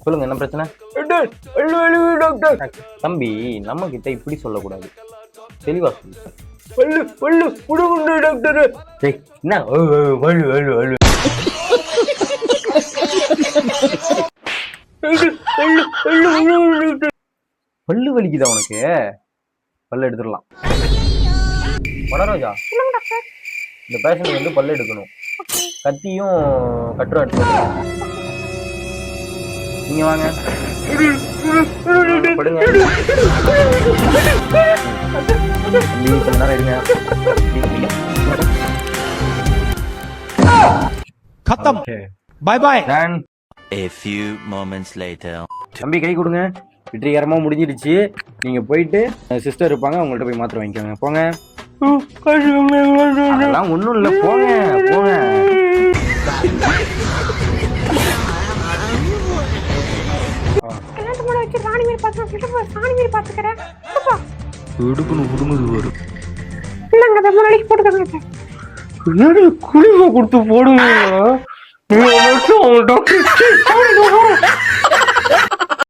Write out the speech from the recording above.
சொல்லுங்க, என்ன பிரச்சனை? தம்பி, நம்ம கிட்ட இப்படி சொல்லக்கூடாது, தெளிவா சொல்லு. என்ன பல்லு வலிக்குதா உனக்கு? பல்லு எடுத்துடலாம். வனரோஜா, இந்த பேஷண்ட் வந்து பல்லு எடுக்கணும். கத்தியும் கட்டுரும் எடுத்து நீங்க வாங்க. படுங்க. கொஞ்ச நேரம் இருங்க. खत्म bye bye A few moments later தம்பி கை கொடுங்க. வெற்றிகரமா முடிஞ்சிடுச்சு. நீங்க போயிட்டு சிஸ்டர் இருப்பாங்க, அவங்கள்ட்ட போய் மாத்திரை வாங்கிக்கோங்க. போங்க. அதெல்லாம் ஒண்ணும் இல்ல, போங்க போங்க. குளிமை கொடுத்து போடுங்க.